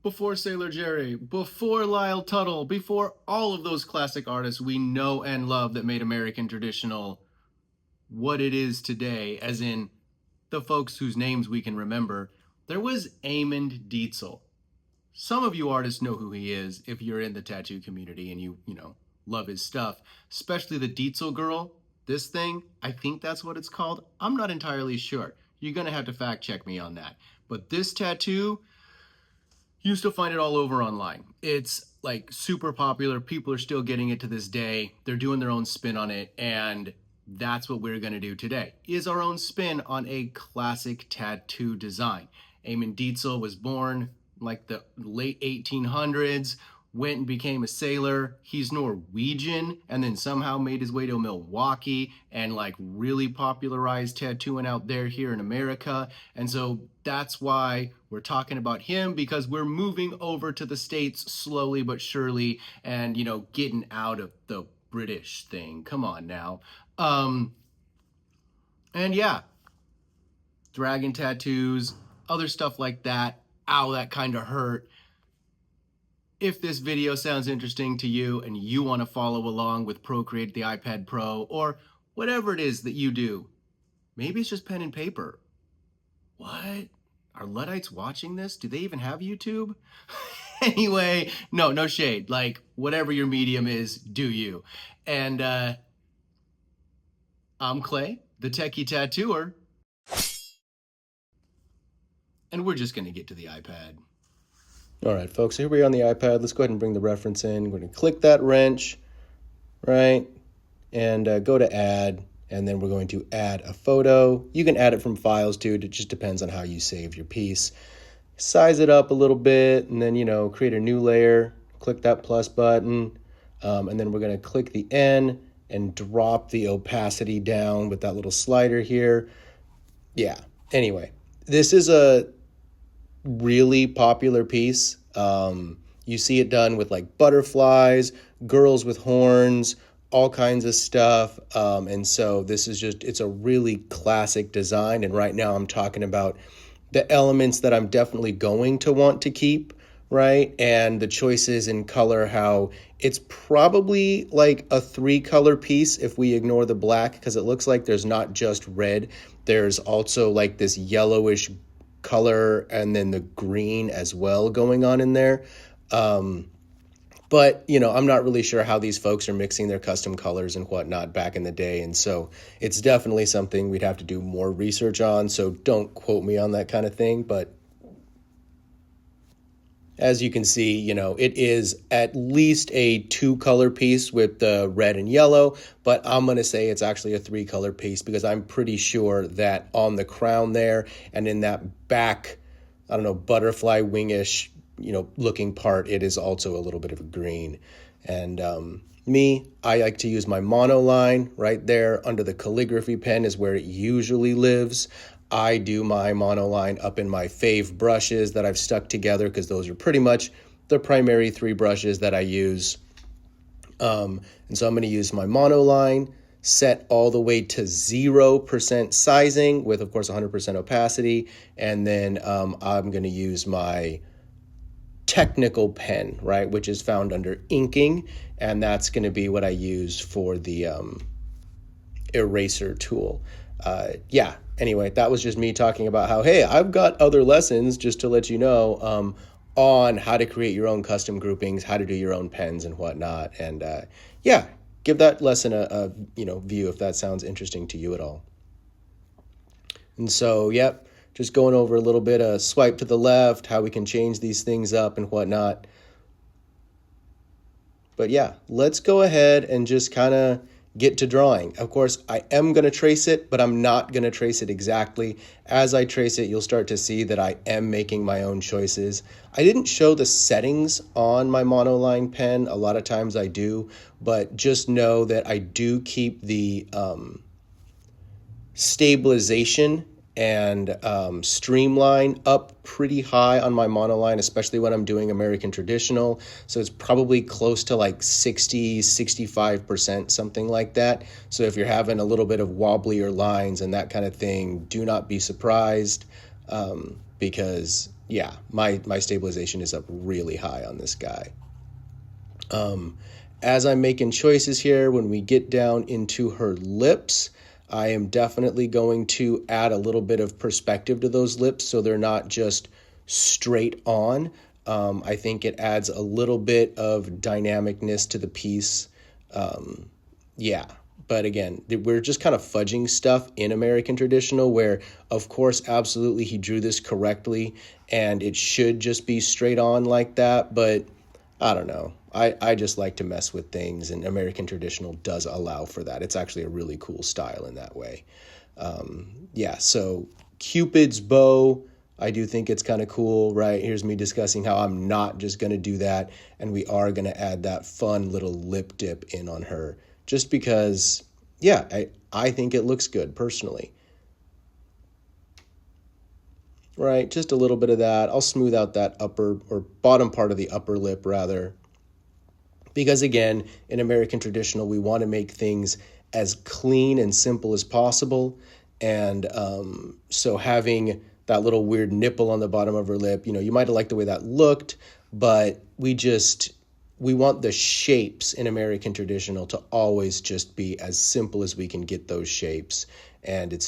before Sailor Jerry, before Lyle Tuttle, before all of those classic artists we know and love that made American traditional what it is today, as in the folks whose names we can remember, there was Amund Dietzel. Some of you artists know who he is if you're in the tattoo community and you love his stuff, especially the Dietzel girl. This thing, I think that's what it's called. I'm not entirely sure. You're going to have to fact check me on that. But this tattoo, you still find it all over online. It's like super popular. People are still getting it to this day. They're doing their own spin on it, and that's what we're going to do today, is our own spin on a classic tattoo design. Amund Dietzel was born like the late 1800s, went and became a sailor. He's Norwegian, and then somehow made his way to Milwaukee and like really popularized tattooing out there here in America. And so that's why we're talking about him, because we're moving over to the States slowly but surely and, getting out of the British thing. Come on now. And yeah, dragon tattoos, other stuff like that. Ow, that kind of hurt. If this video sounds interesting to you and you want to follow along with Procreate, the iPad Pro, or whatever it is that you do, maybe it's just pen and paper. What? Are Luddites watching this? Do they even have YouTube? Anyway, no shade. Like, whatever your medium is, do you. And I'm Clay, the techie tattooer. And we're just going to get to the iPad. All right, folks, so here we are on the iPad. Let's go ahead and bring the reference in. We're going to click that wrench, right, and go to add, and then we're going to add a photo. You can add it from files, too. It just depends on how you save your piece. Size it up a little bit, and then, create a new layer. Click that plus button, and then we're going to click the N and drop the opacity down with that little slider here. Yeah, anyway, this is a really popular piece. You see it done with like butterflies, girls with horns, all kinds of stuff. And so this is it's a really classic design. And right now I'm talking about the elements that I'm definitely going to want to keep, right? And the choices in color, how it's probably like a 3-color piece if we ignore the black, because it looks like there's not just red. There's also like this yellowish color and then the green as well going on in there. But, I'm not really sure how these folks are mixing their custom colors and whatnot back in the day. And so it's definitely something we'd have to do more research on. So don't quote me on that kind of thing. But as you can see, it is at least a 2-color piece with the red and yellow, but I'm going to say it's actually a 3-color piece because I'm pretty sure that on the crown there and in that back, butterfly wingish, looking part, it is also a little bit of a green. And I like to use my monoline right there under the calligraphy pen is where it usually lives. I do my monoline up in my fave brushes that I've stuck together because those are pretty much the primary 3 brushes that I use. And so I'm going to use my monoline, set all the way to 0% sizing with, of course, 100% opacity. And then I'm going to use my technical pen, right, which is found under inking. And that's going to be what I use for the eraser tool. Anyway, that was just me talking about how, hey, I've got other lessons just to let you know on how to create your own custom groupings, how to do your own pens and whatnot. And give that lesson a view if that sounds interesting to you at all. And so, just going over a little bit of swipe to the left, how we can change these things up and whatnot. But let's go ahead and just kind of get to drawing. Of course, I am going to trace it, but I'm not going to trace it exactly. As I trace it, you'll start to see that I am making my own choices. I didn't show the settings on my monoline pen. A lot of times I do, but just know that I do keep the stabilization and streamline up pretty high on my monoline, especially when I'm doing American traditional. So it's probably close to like 65%, something like that. So if you're having a little bit of wobblier lines and that kind of thing, do not be surprised because yeah, my stabilization is up really high on this guy. As I'm making choices here, when we get down into her lips, I am definitely going to add a little bit of perspective to those lips so they're not just straight on. I think it adds a little bit of dynamicness to the piece. Yeah. But again, we're just kind of fudging stuff in American traditional where, of course, absolutely he drew this correctly and it should just be straight on like that. But I don't know. I just like to mess with things, and American traditional does allow for that. It's actually a really cool style in that way. Yeah, so Cupid's bow, I do think it's kind of cool, right? Here's me discussing how I'm not just going to do that, and we are going to add that fun little lip dip in on her, just because, yeah, I think it looks good personally. Right, just a little bit of that. I'll smooth out that upper or bottom part of the upper lip rather. Because again, in American traditional, we want to make things as clean and simple as possible. And so having that little weird nipple on the bottom of her lip, you might have liked the way that looked, but we want the shapes in American traditional to always just be as simple as we can get those shapes. And it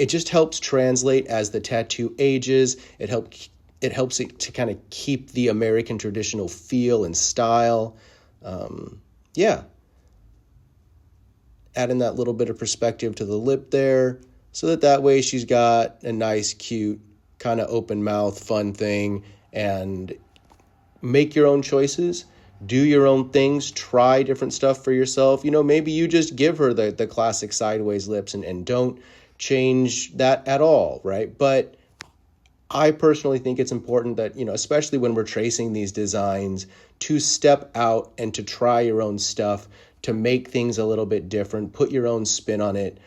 just helps translate as the tattoo ages. It helps it to kind of keep the American traditional feel and style. Yeah, adding that little bit of perspective to the lip there, so that way she's got a nice, cute, kind of open mouth, fun thing. And make your own choices. Do your own things. Try different stuff for yourself. Maybe you just give her the classic sideways lips and don't change that at all, right? But I personally think it's important that, especially when we're tracing these designs, to step out and to try your own stuff, to make things a little bit different, put your own spin on it.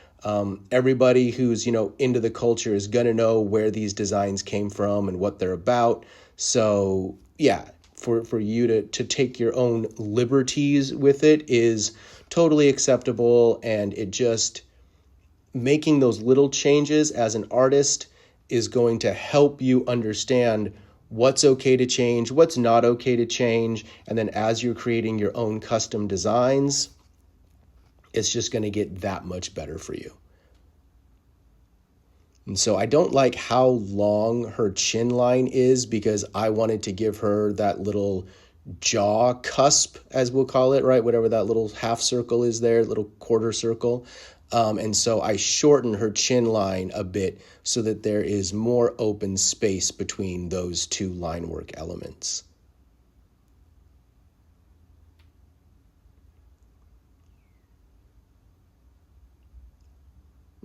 Everybody who's, into the culture is going to know where these designs came from and what they're about. So, yeah, for you to take your own liberties with it is totally acceptable. And it just making those little changes as an artist is going to help you understand what's okay to change, what's not okay to change. And then as you're creating your own custom designs, it's just going to get that much better for you. And so I don't like how long her chin line is because I wanted to give her that little jaw cusp, as we'll call it, right? Whatever that little half circle is there, little quarter circle. And so I shorten her chin line a bit so that there is more open space between those two line work elements.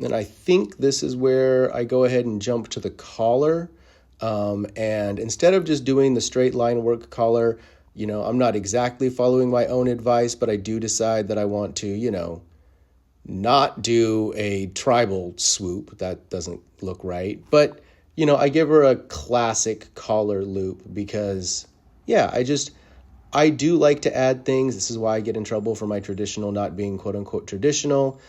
And I think this is where I go ahead and jump to the collar. And instead of just doing the straight line work collar, I'm not exactly following my own advice, but I do decide that I want to, not do a tribal swoop. That doesn't look right. But, I give her a classic collar loop because, yeah, I do like to add things. This is why I get in trouble for my traditional not being quote unquote traditional.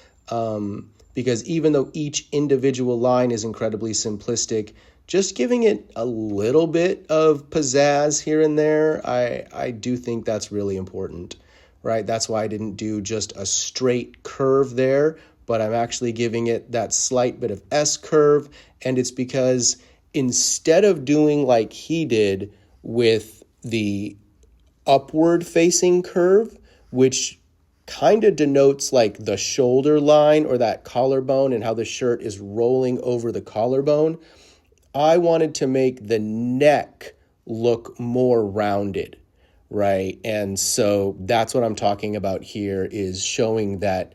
Because even though each individual line is incredibly simplistic, just giving it a little bit of pizzazz here and there, I do think that's really important, right? That's why I didn't do just a straight curve there, but I'm actually giving it that slight bit of S curve. And it's because instead of doing like he did with the upward facing curve, which kind of denotes like the shoulder line or that collarbone and how the shirt is rolling over the collarbone, I wanted to make the neck look more rounded, right? And so that's what I'm talking about here, is showing that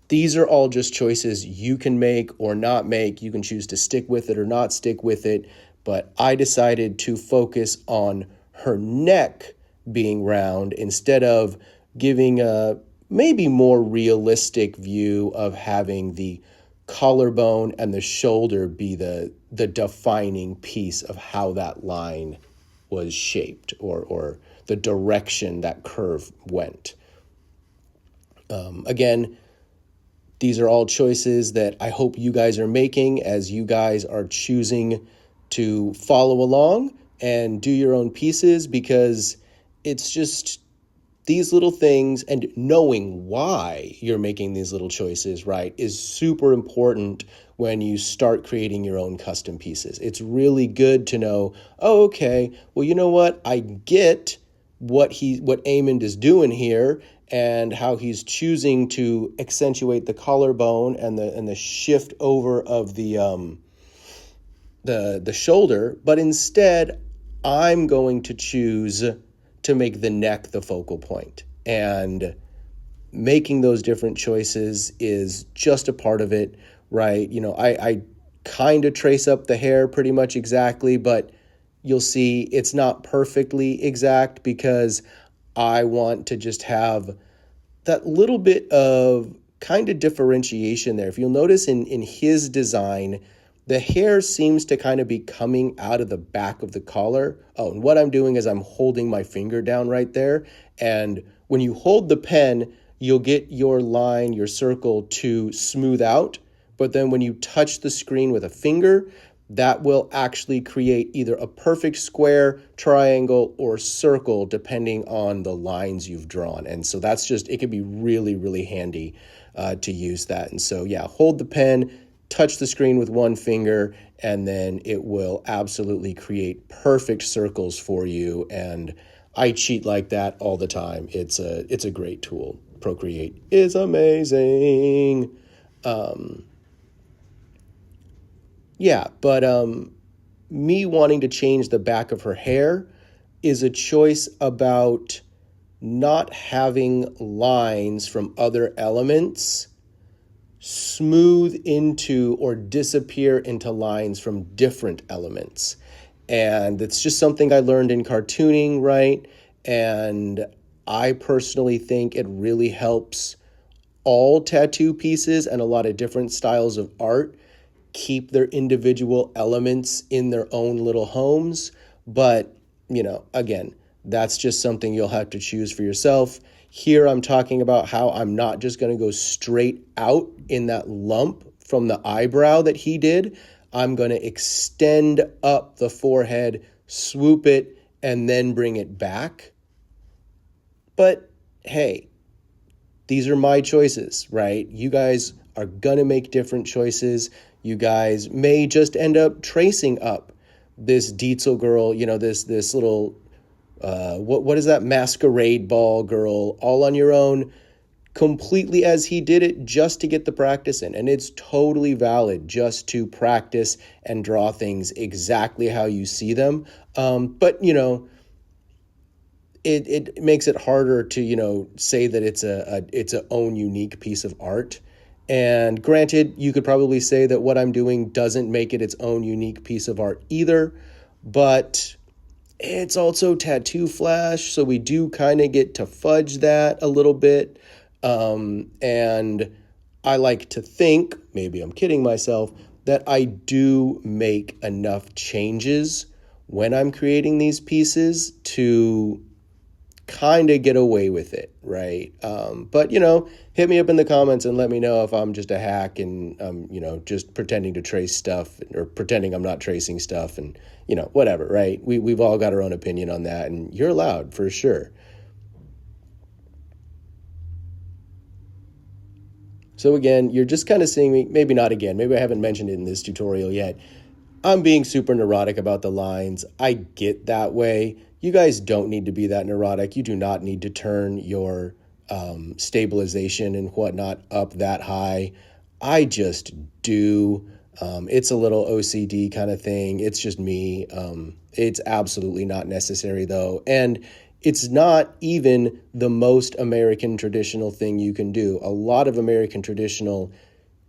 these are all just choices you can make or not make. You can choose to stick with it or not stick with it. But I decided to focus on her neck being round instead of giving a maybe more realistic view of having the collarbone and the shoulder be the defining piece of how that line was shaped or the direction that curve went. Again, these are all choices that I hope you guys are making as you guys are choosing to follow along and do your own pieces, because it's just these little things, and knowing why you're making these little choices, right, is super important when you start creating your own custom pieces. It's really good to know, oh, okay, well, you know what? I get what Amund is doing here, and how he's choosing to accentuate the collarbone and the shift over of the shoulder, but instead I'm going to choose to make the neck the focal point. And making those different choices is just a part of it, right? You know, I kind of trace up the hair pretty much exactly, but you'll see it's not perfectly exact because I want to just have that little bit of kind of differentiation there. If you'll notice in his design, the hair seems to kind of be coming out of the back of the collar. Oh, and what I'm doing is I'm holding my finger down right there. And when you hold the pen, you'll get your line, your circle to smooth out. But then when you touch the screen with a finger, that will actually create either a perfect square, triangle, or circle depending on the lines you've drawn. And so that's just, it can be really, really handy to use that. And so, yeah, hold the pen, touch the screen with one finger, and then it will absolutely create perfect circles for you. And I cheat like that all the time. It's a great tool. Procreate is amazing. Yeah, but me wanting to change the back of her hair is a choice about not having lines from other elements smooth into or disappear into lines from different elements. And it's just something I learned in cartooning, right? And I personally think it really helps all tattoo pieces and a lot of different styles of art keep their individual elements in their own little homes. But, you know, again, that's just something you'll have to choose for yourself. Here I'm talking about how I'm not just going to go straight out in that lump from the eyebrow that he did. I'm going to extend up the forehead, swoop it, and then bring it back. But hey, these are my choices, right? You guys are going to make different choices. You guys may just end up tracing up this Dietzel girl, you know, this little, what is that, masquerade ball girl, all on your own, completely as he did it, just to get the practice in. And it's totally valid just to practice and draw things exactly how you see them. But, you know, it makes it harder to, you know, say that it's a own unique piece of art. And granted, you could probably say that what I'm doing doesn't make it its own unique piece of art either, but it's also Tattoo Flash, so we do kind of get to fudge that a little bit. And I like to think, maybe I'm kidding myself, that I do make enough changes when I'm creating these pieces to kind of get away with it, right? But, you know, hit me up in the comments and let me know if I'm just a hack and, you know, just pretending to trace stuff or pretending I'm not tracing stuff and, you know, whatever, right? We've all got our own opinion on that, and you're allowed for sure. So again, you're just kind of seeing me, maybe not again, maybe I haven't mentioned it in this tutorial yet. I'm being super neurotic about the lines. I get that way. You guys don't need to be that neurotic. You do not need to turn your stabilization and whatnot up that high. I just do. It's a little OCD kind of thing. It's just me. It's absolutely not necessary though. And it's not even the most American traditional thing you can do. A lot of American traditional,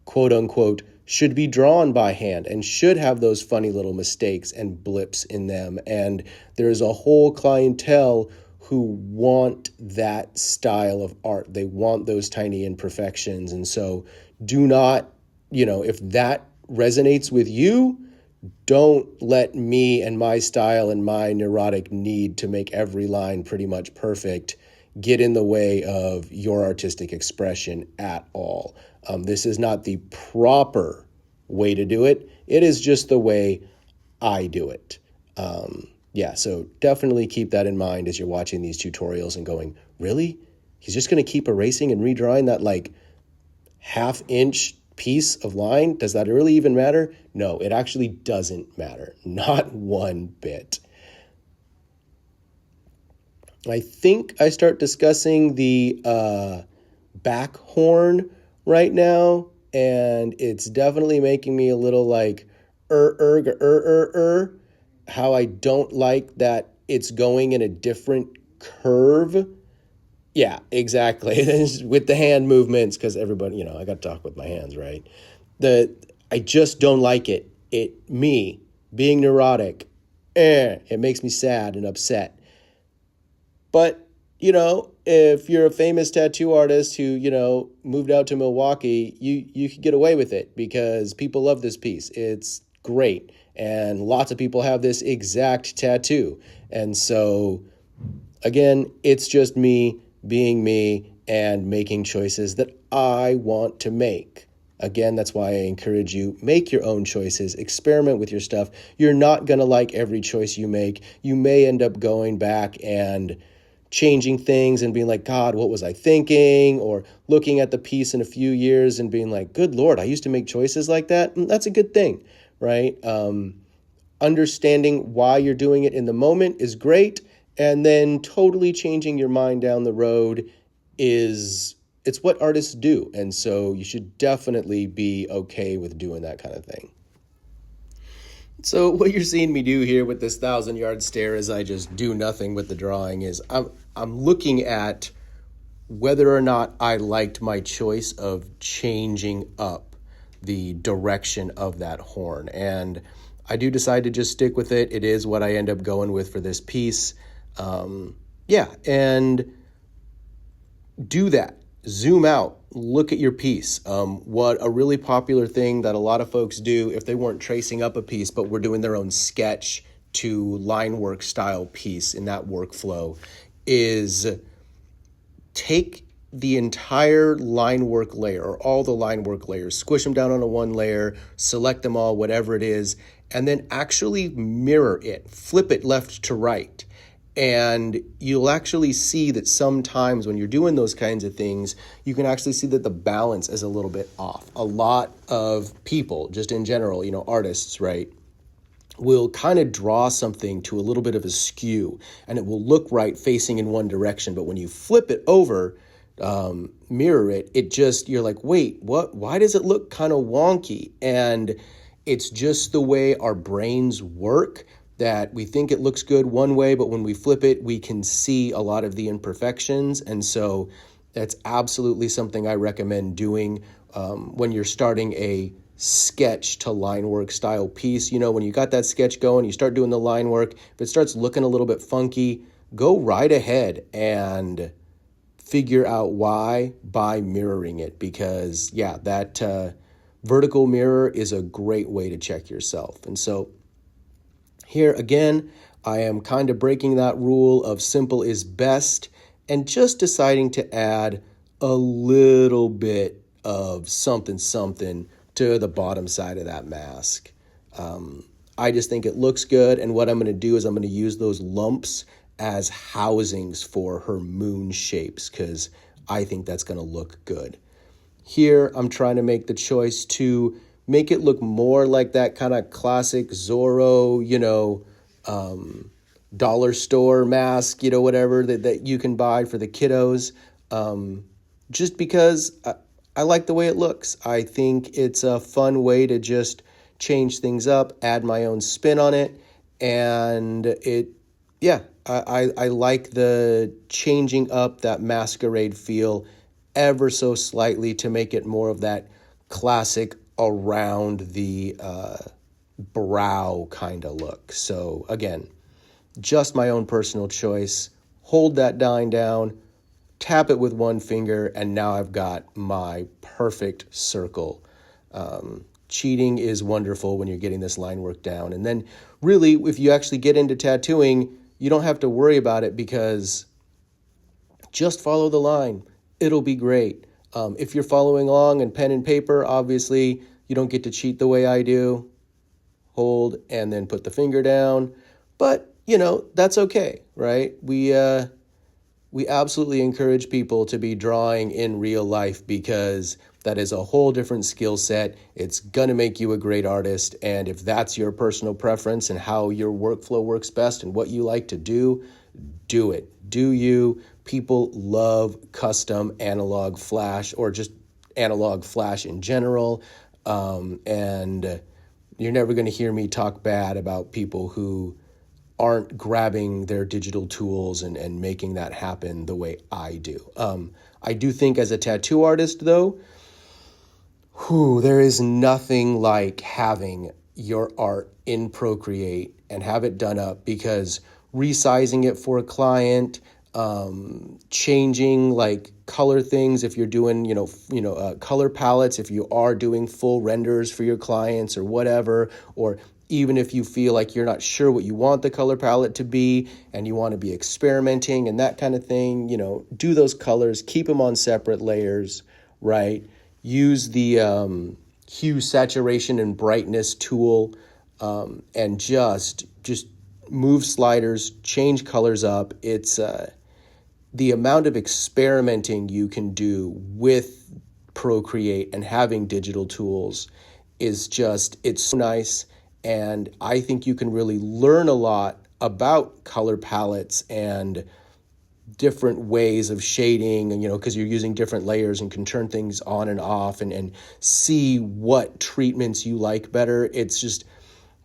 quote unquote, should be drawn by hand and should have those funny little mistakes and blips in them. And there's a whole clientele who want that style of art. They want those tiny imperfections. And so do not, you know, if that resonates with you, don't let me and my style and my neurotic need to make every line pretty much perfect get in the way of your artistic expression at all. This is not the proper way to do it. It is just the way I do it. Yeah, so definitely keep that in mind as you're watching these tutorials and going, really? He's just going to keep erasing and redrawing that like half-inch piece of line? Does that really even matter? No, it actually doesn't matter. Not one bit. I think I start discussing the back horn right now, and it's definitely making me a little like how I don't like that it's going in a different curve. Yeah, exactly. With the hand movements, because everybody, I got to talk with my hands, right? I just don't like it. Me being neurotic, it makes me sad and upset. But, if you're a famous tattoo artist who, moved out to Milwaukee, you could get away with it because people love this piece. It's great. And lots of people have this exact tattoo. And so, again, it's just me being me and making choices that I want to make. Again, that's why I encourage you, make your own choices, experiment with your stuff. You're not going to like every choice you make. You may end up going back and changing things and being like, God, what was I thinking? Or looking at the piece in a few years and being like, good Lord, I used to make choices like that. That's a good thing, right? Understanding why you're doing it in the moment is great. And then totally changing your mind down the road it's what artists do. And so you should definitely be okay with doing that kind of thing. So what you're seeing me do here with this 1,000-yard stare as I just do nothing with the drawing is I'm looking at whether or not I liked my choice of changing up the direction of that horn. And I do decide to just stick with it. It is what I end up going with for this piece. And do that. Zoom out. Look at your piece. What a really popular thing that a lot of folks do if they weren't tracing up a piece, but were doing their own sketch to line work style piece in that workflow is take the entire line work layer or all the line work layers, squish them down onto one layer, select them all, whatever it is, and then actually mirror it, flip it left to right. And you'll actually see that sometimes when you're doing those kinds of things, you can actually see that the balance is a little bit off. A lot of people, just in general, artists, right, will kind of draw something to a little bit of a skew, and it will look right facing in one direction. But when you flip it over, mirror it, you're like, wait, what? Why does it look kind of wonky? And it's just the way our brains work, that we think it looks good one way, but when we flip it, we can see a lot of the imperfections. And so that's absolutely something I recommend doing when you're starting a sketch to line work style piece. When you got that sketch going, you start doing the line work. If it starts looking a little bit funky, go right ahead and figure out why by mirroring it, because that vertical mirror is a great way to check yourself. And so here again, I am kind of breaking that rule of simple is best and just deciding to add a little bit of something to the bottom side of that mask. I just think it looks good, and what I'm going to do is I'm going to use those lumps as housings for her moon shapes because I think that's going to look good. Here, I'm trying to make the choice to make it look more like that kind of classic Zorro, dollar store mask, whatever that you can buy for the kiddos. Just because I like the way it looks. I think it's a fun way to just change things up, add my own spin on it. And I like the changing up that masquerade feel ever so slightly to make it more of that classic around the brow kind of look. So again, just my own personal choice. Hold that line down, tap it with one finger, and now I've got my perfect circle. Cheating is wonderful when you're getting this line work down. And then really, if you actually get into tattooing, you don't have to worry about it because just follow the line. It'll be great. If you're following along in pen and paper, obviously you don't get to cheat the way I do. hold, and then put the finger down. But, you know, that's okay, right? We absolutely encourage people to be drawing in real life because that is a whole different skill set. It's going to make you a great artist. And if that's your personal preference and how your workflow works best and what you like to do it. Do you? People love custom analog flash or just analog flash in general. And you're never going to hear me talk bad about people who aren't grabbing their digital tools and making that happen the way I do. I do think as a tattoo artist, though, there is nothing like having your art in Procreate and have it done up, because resizing it for a client, changing like color things if you're doing, color palettes, if you are doing full renders for your clients or whatever, or even if you feel like you're not sure what you want the color palette to be and you want to be experimenting and that kind of thing, do those colors, keep them on separate layers, right? Use the hue, saturation, and brightness tool, and just move sliders, change colors up. It's the amount of experimenting you can do with Procreate and having digital tools is it's so nice. And I think you can really learn a lot about color palettes and different ways of shading, and because you're using different layers and can turn things on and off and see what treatments you like better. It's just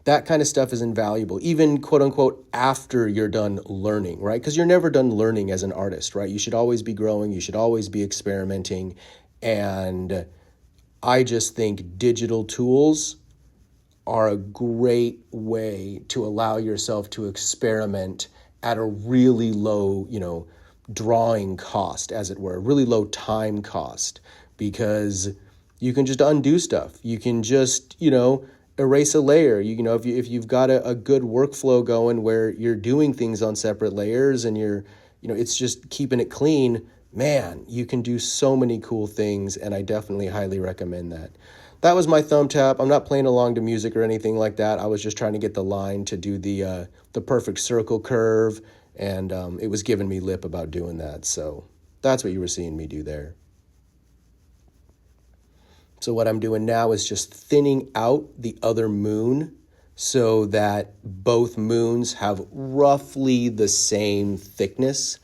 that kind of stuff is invaluable, even quote unquote after you're done learning, right? Because you're never done learning as an artist, right? You should always be growing, you should always be experimenting. And I just think digital tools are a great way to allow yourself to experiment at a really low, drawing cost, as it were, really low time cost, because you can just undo stuff. You can just, erase a layer. If you've got a good workflow going where you're doing things on separate layers and you're, it's just keeping it clean, man, you can do so many cool things. And I definitely highly recommend that. That was my thumb tap. I'm not playing along to music or anything like that. I was just trying to get the line to do the perfect circle curve, and it was giving me lip about doing that. So that's what you were seeing me do there. So what I'm doing now is just thinning out the other moon so that both moons have roughly the same thickness.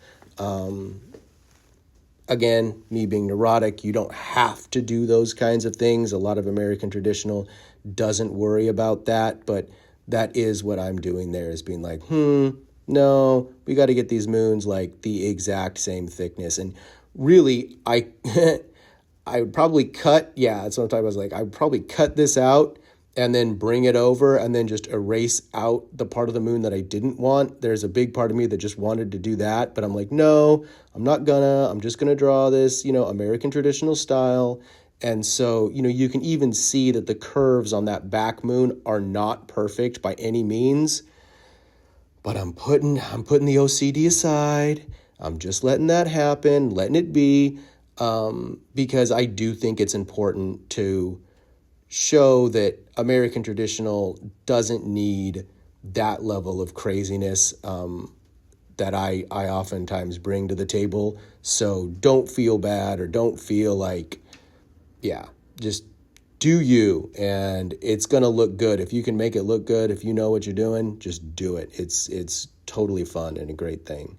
Again, me being neurotic, you don't have to do those kinds of things. A lot of American traditional doesn't worry about that, but that is what I'm doing there, is being like, no, we got to get these moons like the exact same thickness. And really, I would probably cut, that's what I'm talking about. I was like, I would probably cut this out and then bring it over and then just erase out the part of the moon that I didn't want. There's a big part of me that just wanted to do that, but I'm like, no, I'm just gonna draw this, American traditional style. And so, you can even see that the curves on that back moon are not perfect by any means, but I'm putting the OCD aside. I'm just letting that happen, letting it be, because I do think it's important to show that American traditional doesn't need that level of craziness that I oftentimes bring to the table. So don't feel bad or don't feel like, just do you, and it's going to look good. If you can make it look good, if you know what you're doing, just do it. It's totally fun and a great thing.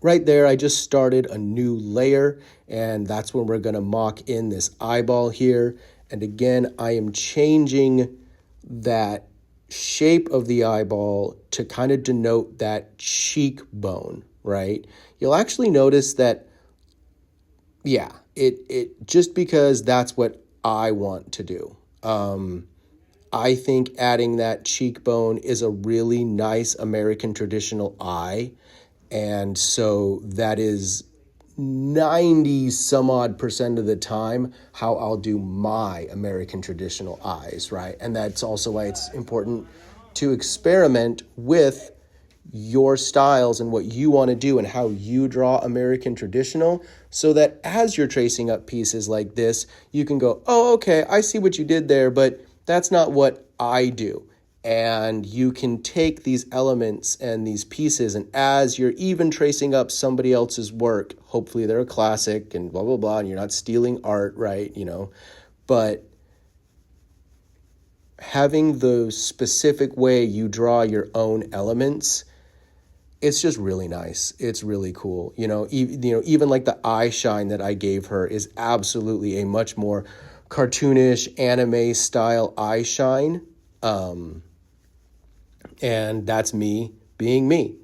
Right there, I just started a new layer, and that's when we're going to mock in this eyeball here. And again, I am changing that shape of the eyeball to kind of denote that cheekbone, right? You'll actually notice that, it just because that's what I want to do. I think adding that cheekbone is a really nice American traditional eye. And so that is 90 some odd % of the time how I'll do my American traditional eyes, right? And that's also why it's important to experiment with your styles and what you want to do and how you draw American traditional, so that as you're tracing up pieces like this, you can go, oh, okay, I see what you did there, but That's not what I do. And you can take these elements and these pieces, and as you're even tracing up somebody else's work, hopefully they're a classic and blah, blah, blah, and you're not stealing art, right? But having the specific way you draw your own elements, it's just really nice. It's really cool. Even like the eye shine that I gave her is absolutely a much more cartoonish anime style eye shine. And that's me being me.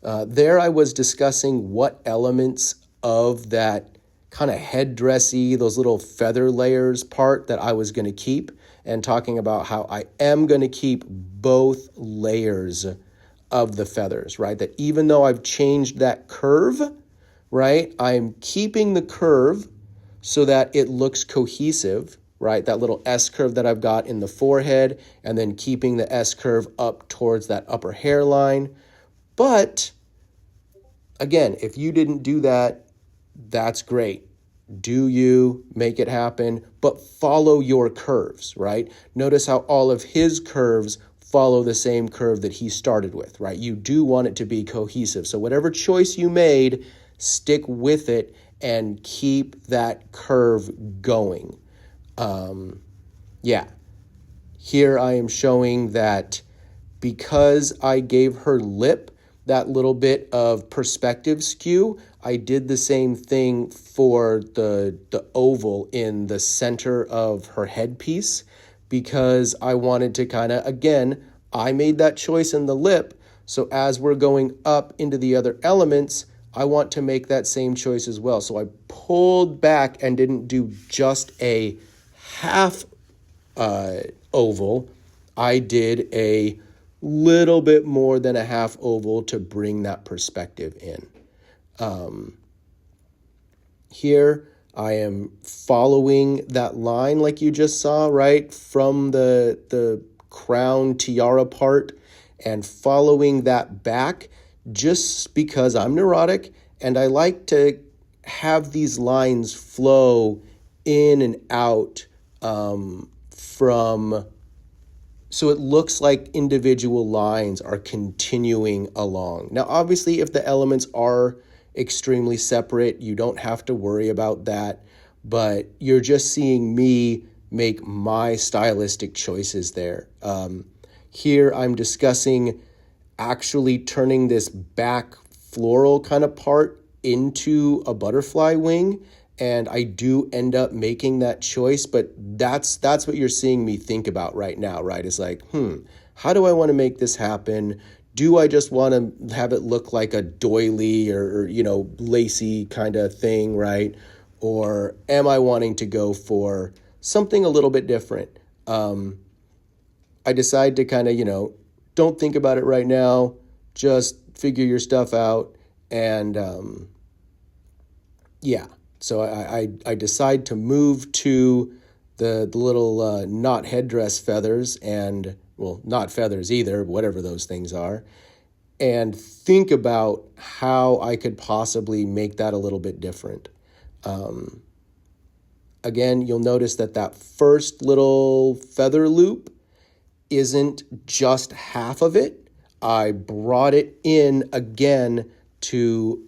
There I was discussing what elements of that kind of headdressy, those little feather layers part that I was going to keep, and talking about how I am going to keep both layers of the feathers, right? That even though I've changed that curve, right, I'm keeping the curve so that it looks cohesive, right? That little S curve that I've got in the forehead, and then keeping the S curve up towards that upper hairline. But again, if you didn't do that, that's great. Do you make it happen, but follow your curves, right? Notice how all of his curves follow the same curve that he started with, right? You do want it to be cohesive. So whatever choice you made, stick with it and keep that curve going. Here I am showing that because I gave her lip that little bit of perspective skew, I did the same thing for the oval in the center of her headpiece, because I wanted to kind of, again, I made that choice in the lip. So as we're going up into the other elements, I want to make that same choice as well. So I pulled back and didn't do just a half oval. I did a little bit more than a half oval to bring that perspective in. Here I am following that line like you just saw, right, from the crown tiara part, and following that back just because I'm neurotic and I like to have these lines flow in and out from, so it looks like individual lines are continuing along. Now, obviously, if the elements are extremely separate, you don't have to worry about that, but you're just seeing me make my stylistic choices there. Here I'm discussing actually turning this back floral kind of part into a butterfly wing, and I do end up making that choice, but that's what you're seeing me think about right now, right? It's like, how do I want to make this happen? Do I just want to have it look like a doily or lacy kind of thing, right? Or am I wanting to go for something a little bit different? I decide to kind of, don't think about it right now, just figure your stuff out. And so I decide to move to the little not headdress feathers, and, well, not feathers either, whatever those things are, and think about how I could possibly make that a little bit different. Again, you'll notice that first little feather loop isn't just half of it. I brought it in again to,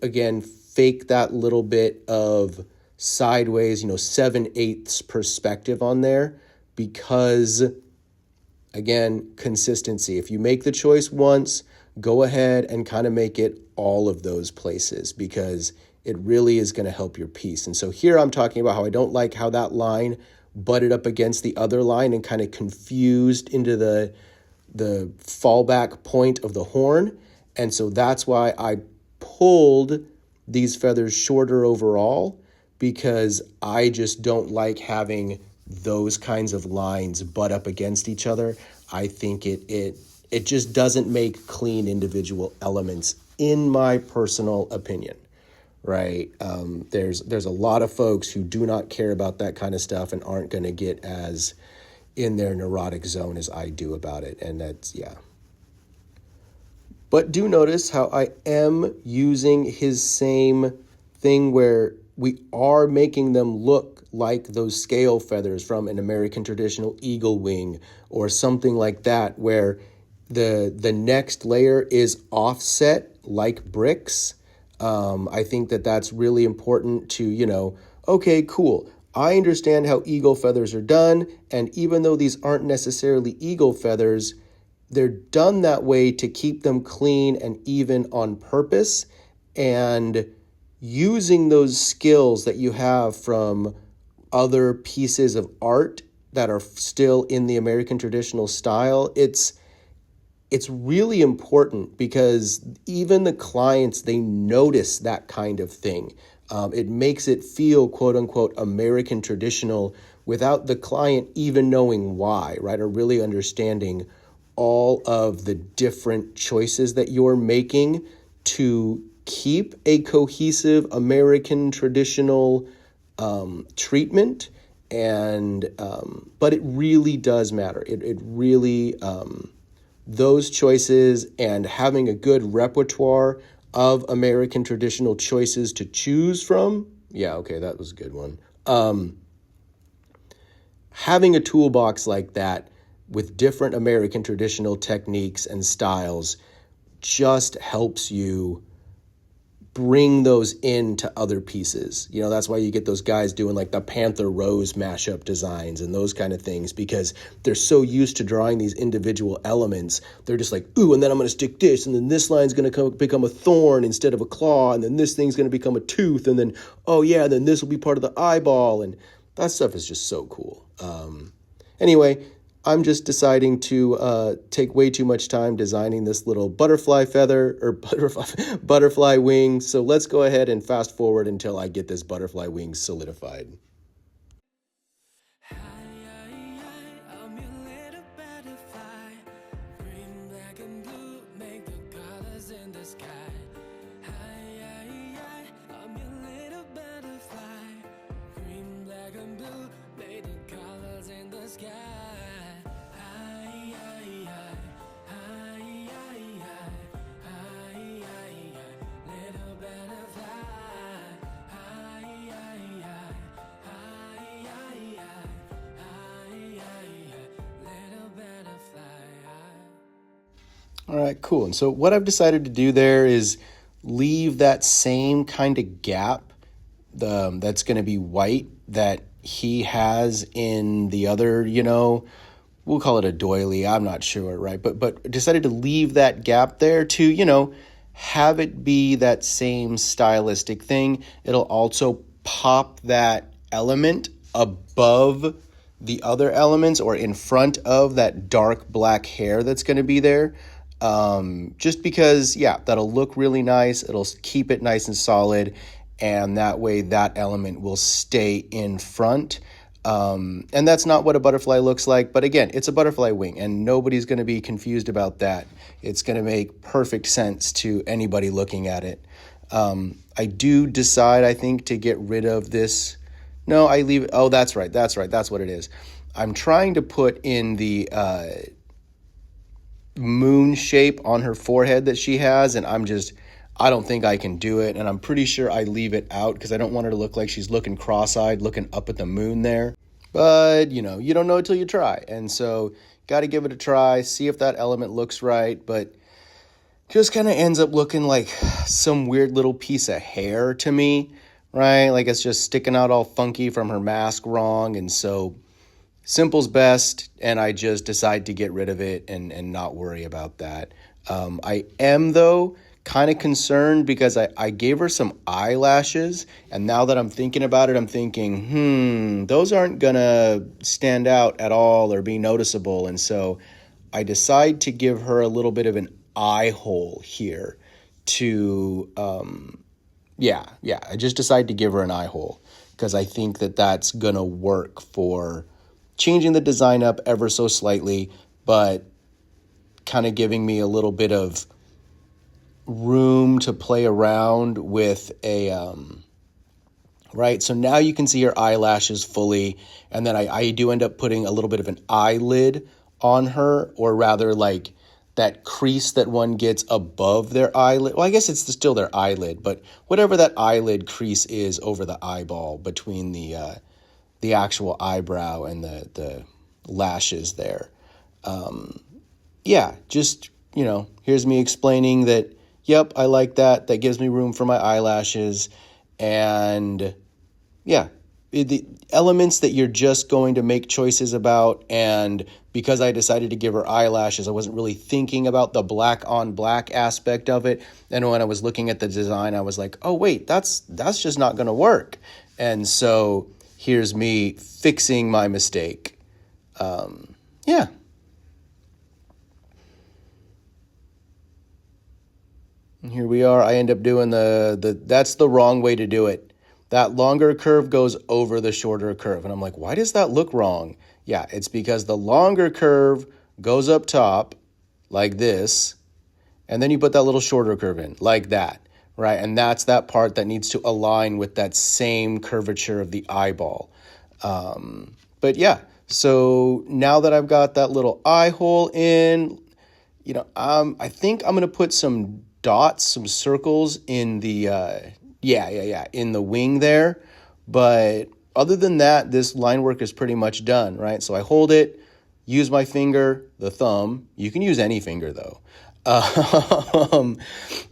fake that little bit of sideways, 7/8 perspective on there, because, again, consistency. If you make the choice once, go ahead and kind of make it all of those places, because it really is going to help your piece. And so here I'm talking about how I don't like how that line butted up against the other line and kind of confused into the fallback point of the horn. And so that's why I pulled these feathers shorter overall, because I just don't like having those kinds of lines butt up against each other. I think it just doesn't make clean individual elements, in my personal opinion, right? There's a lot of folks who do not care about that kind of stuff and aren't going to get as in their neurotic zone as I do about it, and that's, But do notice how I am using his same thing where we are making them look like those scale feathers from an American traditional eagle wing or something like that, where the next layer is offset like bricks. I think that that's really important to, okay, cool. I understand how eagle feathers are done, and even though these aren't necessarily eagle feathers, they're done that way to keep them clean and even on purpose. And using those skills that you have from other pieces of art that are still in the American traditional style, it's really important because even the clients, they notice that kind of thing. It makes it feel quote unquote American traditional without the client even knowing why, right? Or really understanding all of the different choices that you're making to keep a cohesive American traditional treatment. And but it really does matter. It really those choices and having a good repertoire of American traditional choices to choose from. Yeah, okay, that was a good one. Having a toolbox like that with different American traditional techniques and styles just helps you bring those into other pieces. That's why you get those guys doing like the Panther Rose mashup designs and those kind of things, because they're so used to drawing these individual elements. They're just like, ooh, and then I'm going to stick this, and then this line's going to become a thorn instead of a claw, and then this thing's going to become a tooth, and then, oh yeah, then this will be part of the eyeball. And that stuff is just so cool. Anyway, I'm just deciding to take way too much time designing this little butterfly feather or butterfly wing. So let's go ahead and fast forward until I get this butterfly wing solidified. All right, cool. And so what I've decided to do there is leave that same kind of gap that's going to be white that he has in the other, we'll call it a doily. I'm not sure, right? But decided to leave that gap there to, have it be that same stylistic thing. It'll also pop that element above the other elements or in front of that dark black hair that's going to be there. Just because, yeah, that'll look really nice. It'll keep it nice and solid. And that way that element will stay in front. And that's not what a butterfly looks like. But again, it's a butterfly wing and nobody's going to be confused about that. It's going to make perfect sense to anybody looking at it. I do decide, I think, to get rid of this. No, I leave it. Oh, that's right. That's what it is. I'm trying to put in the moon shape on her forehead that she has, and I don't think I can do it, and I'm pretty sure I leave it out because I don't want her to look like she's looking cross-eyed, looking up at the moon there. But, you don't know until you try, and so got to give it a try, see if that element looks right, but just kind of ends up looking like some weird little piece of hair to me, right? Like it's just sticking out all funky from her mask wrong, and so simple's best, and I just decide to get rid of it and not worry about that. I am, though, kind of concerned because I gave her some eyelashes, and now that I'm thinking about it, I'm thinking, those aren't going to stand out at all or be noticeable, and so I decide to give her a little bit of an eye hole here to, I just decide to give her an eye hole because I think that that's going to work for changing the design up ever so slightly, but kind of giving me a little bit of room to play around with right? So now you can see her eyelashes fully, and then I do end up putting a little bit of an eyelid on her, or rather like that crease that one gets above their eyelid. Well, I guess it's still their eyelid, but whatever that eyelid crease is over the eyeball between the actual eyebrow and the lashes there. Yeah, just, here's me explaining that, yep, I like that. That gives me room for my eyelashes. And yeah, the elements that you're just going to make choices about. And because I decided to give her eyelashes, I wasn't really thinking about the black on black aspect of it. And when I was looking at the design, I was like, oh, wait, that's just not going to work. And so here's me fixing my mistake. Yeah. And here we are. I end up doing that's the wrong way to do it. That longer curve goes over the shorter curve. And I'm like, why does that look wrong? Yeah, it's because the longer curve goes up top like this, and then you put that little shorter curve in like that, right? And that's that part that needs to align with that same curvature of the eyeball. But yeah, so now that I've got that little eye hole in, I think I'm going to put some dots, some circles in the, in the wing there. But other than that, this line work is pretty much done, right? So I hold it, use my finger, the thumb. You can use any finger though.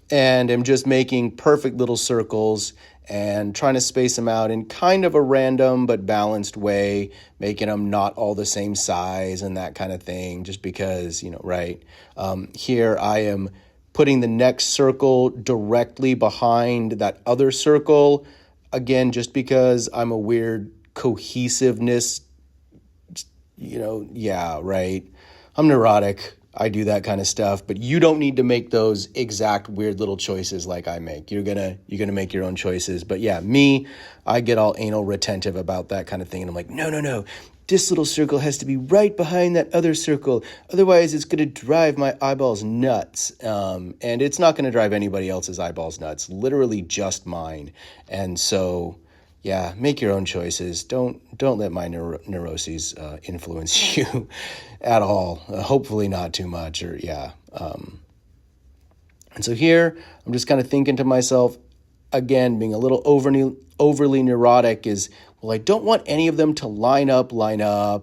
And I'm just making perfect little circles and trying to space them out in kind of a random but balanced way, making them not all the same size and that kind of thing, just because, right? Here I am putting the next circle directly behind that other circle, again, just because I'm a weird cohesiveness, right? I'm neurotic. I do that kind of stuff, but you don't need to make those exact weird little choices like I make. You're gonna make your own choices. But yeah, I get all anal retentive about that kind of thing. And I'm like, no. This little circle has to be right behind that other circle. Otherwise, it's going to drive my eyeballs nuts. And it's not going to drive anybody else's eyeballs nuts, literally just mine. And so, yeah, make your own choices. Don't let my neuroses influence you at all. Hopefully not too much. And so here, I'm just kind of thinking to myself, again, being a little overly neurotic is, well, I don't want any of them to line up,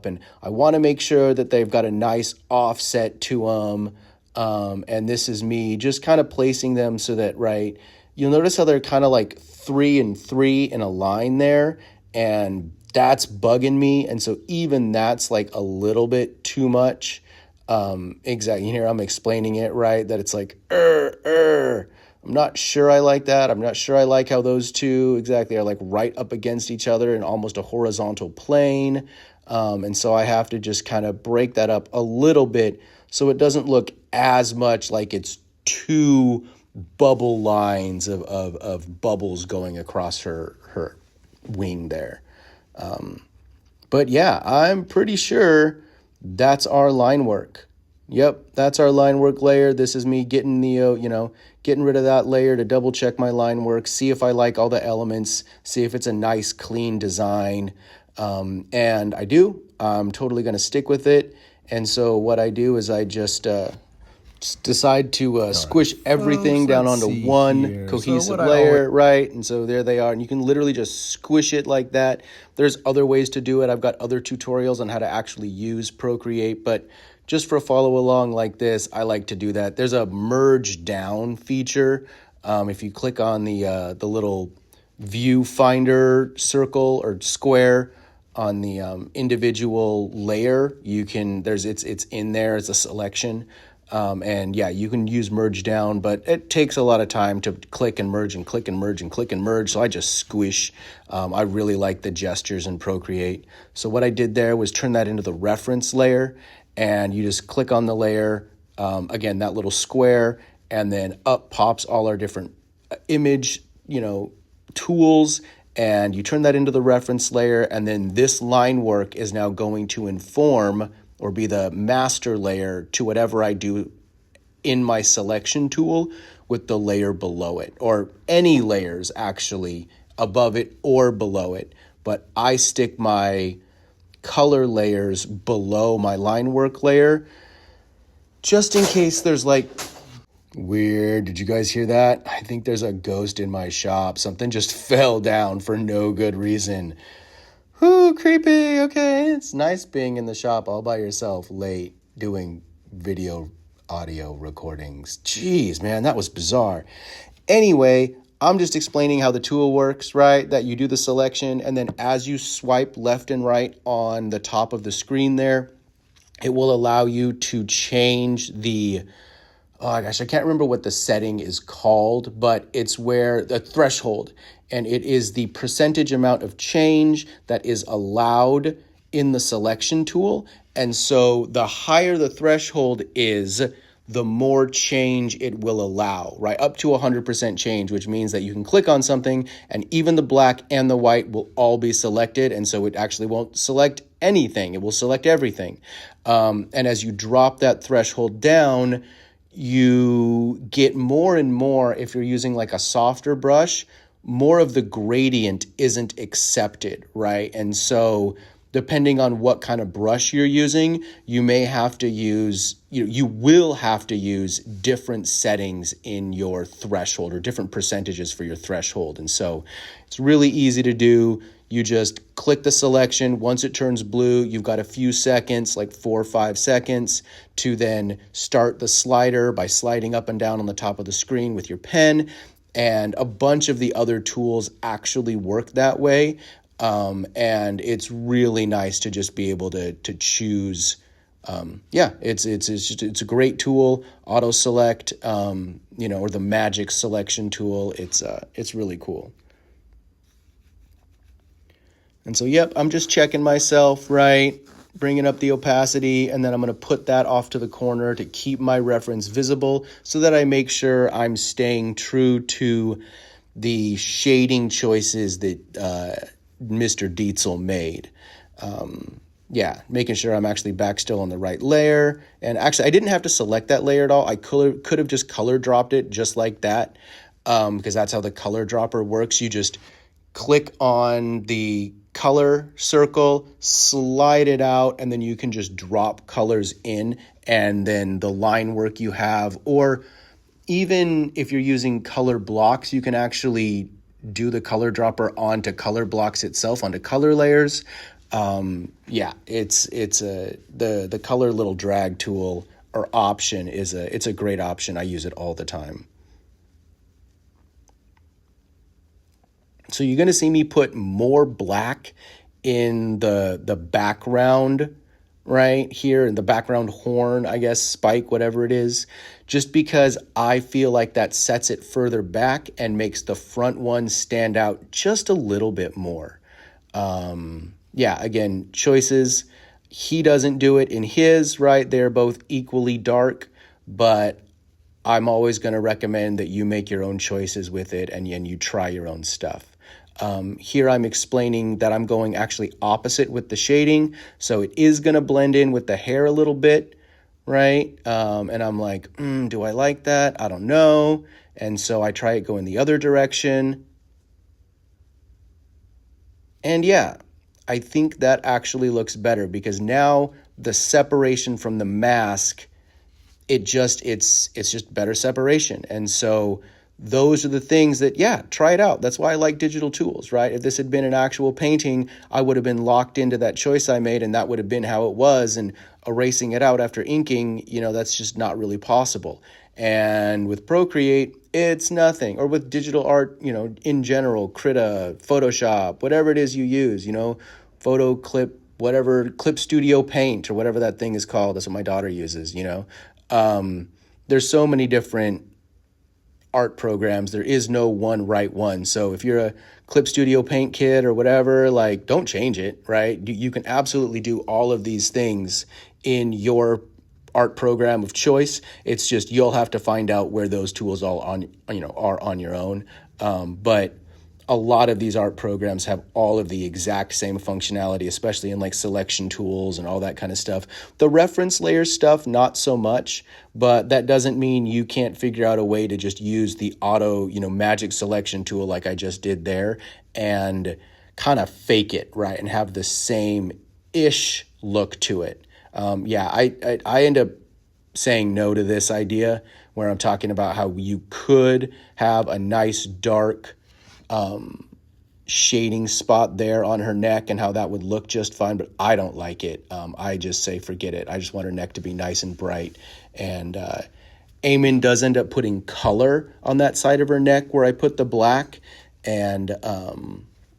and I want to make sure that they've got a nice offset to them. And this is me just kind of placing them so that, right, you'll notice how they're kind of like 3 and 3 in a line there, and that's bugging me. And so even that's like a little bit too much. Exactly. Here I'm explaining it, right, that it's like, I'm not sure I like that. I'm not sure I like how those two exactly are like right up against each other in almost a horizontal plane. And so I have to just kind of break that up a little bit so it doesn't look as much like it's two bubble lines of bubbles going across her wing there. But yeah, I'm pretty sure that's our line work. Yep, that's our line work layer. This is me getting getting rid of that layer to double check my line work, see if I like all the elements, see if it's a nice, clean design. And I do. I'm totally going to stick with it. And so what I do is I just decide to squish everything down onto one cohesive layer, right? And so there they are. And you can literally just squish it like that. There's other ways to do it. I've got other tutorials on how to actually use Procreate, but just for a follow along like this, I like to do that. There's a merge down feature. If you click on the little viewfinder circle or square on the individual layer, it's in there as a selection. And yeah, you can use merge down, but it takes a lot of time to click and merge and click and merge and click and merge. So I just squish. I really like the gestures in Procreate. So what I did there was turn that into the reference layer, and you just click on the layer, again, that little square, and then up pops all our different image, tools, and you turn that into the reference layer, and then this line work is now going to inform or be the master layer to whatever I do in my selection tool with the layer below it, or any layers actually above it or below it. But I stick my color layers below my line work layer just in case there's like weird. Did you guys hear that? I think there's a ghost in my shop. Something just fell down for no good reason. Ooh, creepy. Okay, it's nice being in the shop all by yourself late doing video audio recordings. Jeez, man, that was bizarre. Anyway, I'm just explaining how the tool works, right? That you do the selection, and then as you swipe left and right on the top of the screen there, it will allow you to change the oh gosh, I can't remember what the setting is called, but it's where the threshold, and it is the percentage amount of change that is allowed in the selection tool. And so the higher the threshold is, the more change it will allow, right? Up to 100% change, which means that you can click on something and even the black and the white will all be selected. And so it actually won't select anything. It will select everything. And as you drop that threshold down, you get more and more, if you're using like a softer brush, more of the gradient isn't accepted, right? And so depending on what kind of brush you're using, you may have to use, you will have to use different settings in your threshold or different percentages for your threshold. And so it's really easy to do. You just click the selection. Once it turns blue, you've got a few seconds, like 4 or 5 seconds, to then start the slider by sliding up and down on the top of the screen with your pen. And a bunch of the other tools actually work that way. And it's really nice to just be able to choose. It's a great tool. Auto select, or the magic selection tool. It's really cool. And so, yep, I'm just checking myself, right? Bringing up the opacity, and then I'm going to put that off to the corner to keep my reference visible so that I make sure I'm staying true to the shading choices that Mr. Dietzel made. Making sure I'm actually back still on the right layer. And actually, I didn't have to select that layer at all. I could have just color dropped it just like that, because that's how the color dropper works. You just click on the color circle, slide it out, and then you can just drop colors in, and then the line work you have, or even if you're using color blocks, you can actually do the color dropper onto color blocks itself, onto color layers. The color little drag tool or option it's a great option. I use it all the time. So you're going to see me put more black in the background right here, in the background horn, I guess, spike, whatever it is, just because I feel like that sets it further back and makes the front one stand out just a little bit more. Again, choices. He doesn't do it in his, right? They're both equally dark, but I'm always going to recommend that you make your own choices with it and you try your own stuff. Here I'm explaining that I'm going actually opposite with the shading. So it is going to blend in with the hair a little bit, right? And I'm like, do I like that? I don't know. And so I try it going the other direction. And yeah, I think that actually looks better because now the separation from the mask, it's just better separation. And so those are the things that, try it out. That's why I like digital tools, right? If this had been an actual painting, I would have been locked into that choice I made and that would have been how it was. And erasing it out after inking, that's just not really possible. And with Procreate, it's nothing. Or with digital art, in general, Krita, Photoshop, whatever it is you use, Photo Clip, whatever, Clip Studio Paint or whatever that thing is called. That's what my daughter uses, There's so many different art programs. There is no one right one. So if you're a Clip Studio Paint kid or whatever, like, don't change it, right? You can absolutely do all of these things in your art program of choice. It's just you'll have to find out where those tools are on your own. But a lot of these art programs have all of the exact same functionality, especially in like selection tools and all that kind of stuff. The reference layer stuff, not so much, but that doesn't mean you can't figure out a way to just use the auto, magic selection tool like I just did there and kind of fake it, right? And have the same-ish look to it. I end up saying no to this idea where I'm talking about how you could have a nice dark shading spot there on her neck and how that would look just fine, but I don't like it. I just say forget it. I just want her neck to be nice and bright. And Amund does end up putting color on that side of her neck where I put the black. And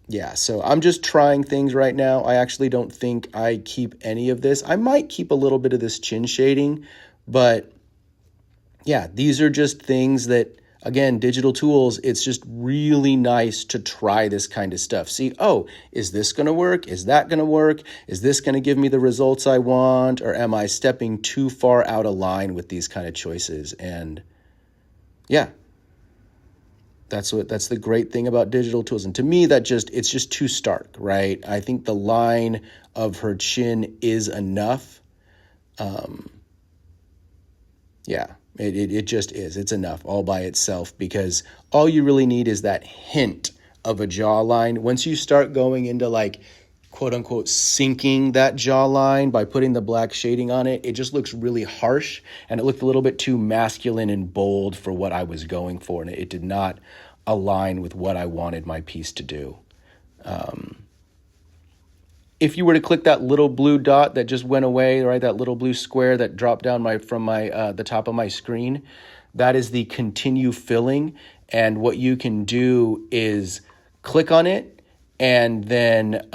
yeah, so I'm just trying things right now. I actually don't think I keep any of this. I might keep a little bit of this chin shading, but yeah, these are just things that, again, digital tools, it's just really nice to try this kind of stuff. See, oh, is this going to work? Is that going to work? Is this going to give me the results I want? Or am I stepping too far out of line with these kind of choices? And yeah, that's the great thing about digital tools. And to me, it's just too stark, right? I think the line of her chin is enough. Yeah. It just is. It's enough all by itself, because all you really need is that hint of a jawline. Once you start going into like quote unquote sinking that jawline by putting the black shading on it, it just looks really harsh, and it looked a little bit too masculine and bold for what I was going for, and it did not align with what I wanted my piece to do. If you were to click that little blue dot that just went away, right, that little blue square that dropped down from the top of my screen, that is the continue filling. And what you can do is click on it, and then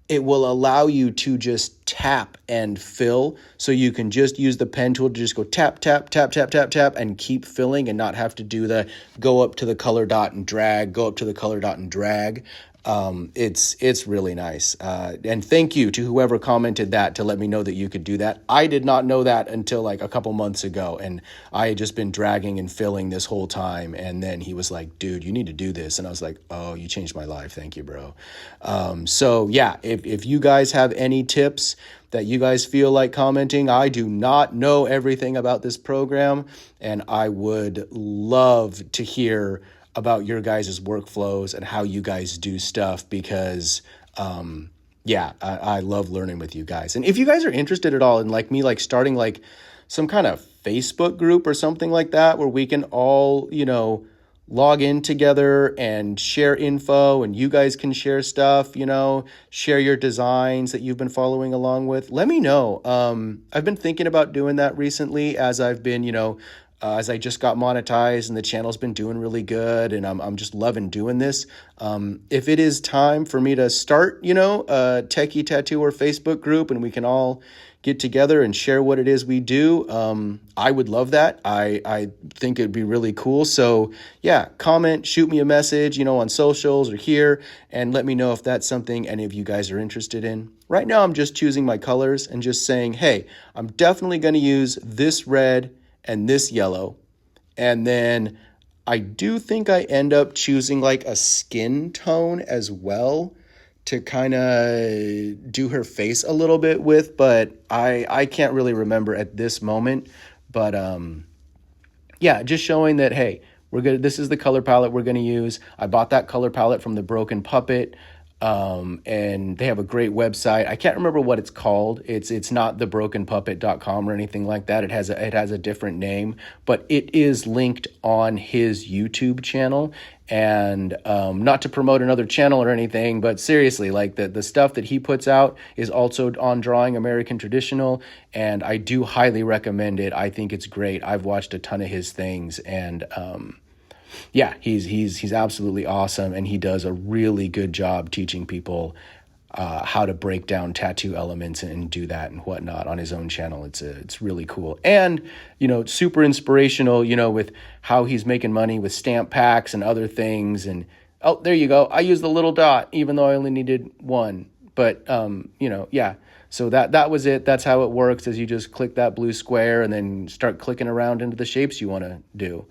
it will allow you to just tap and fill. So you can just use the pen tool to just go tap, tap, tap, tap, tap, tap, and keep filling, and not have to do the go up to the color dot and drag, go up to the color dot and drag. It's really nice. And thank you to whoever commented that to let me know that you could do that. I did not know that until like a couple months ago, and I had just been dragging and filling this whole time. And then he was like, dude, you need to do this. And I was like, oh, you changed my life. Thank you, bro. So yeah, if you guys have any tips that you guys feel like commenting, I do not know everything about this program, and I would love to hear about your guys' workflows and how you guys do stuff, because yeah, I love learning with you guys. And if you guys are interested at all in like me, like starting like some kind of Facebook group or something like that, where we can all, log in together and share info, and you guys can share stuff, share your designs that you've been following along with, let me know. I've been thinking about doing that recently as I've been, as I just got monetized and the channel's been doing really good, and I'm just loving doing this. If it is time for me to start, a Techie Tattoo or Facebook group, and we can all get together and share what it is we do, I would love that. I think it'd be really cool. So yeah, comment, shoot me a message, on socials or here, and let me know if that's something any of you guys are interested in. Right now, I'm just choosing my colors and just saying, hey, I'm definitely going to use this red and this yellow. And then I do think I end up choosing like a skin tone as well to kind of do her face a little bit with, but I can't really remember at this moment. But yeah, just showing that, hey, this is the color palette we're gonna use. I bought that color palette from the Broken Puppet. And they have a great website. I can't remember what it's called. It's not thebrokenpuppet.com or anything like that. It has a different name, but it is linked on his YouTube channel. And not to promote another channel or anything, but seriously, like the stuff that he puts out is also on Drawing American Traditional, and I do highly recommend it. I think it's great. I've watched a ton of his things, and yeah, he's absolutely awesome, and he does a really good job teaching people how to break down tattoo elements and do that and whatnot on his own channel. It's really cool, and super inspirational. With how he's making money with stamp packs and other things. And oh, there you go. I used the little dot even though I only needed one. But yeah. So that was it. That's how it works. Is you just click that blue square and then start clicking around into the shapes you want to do.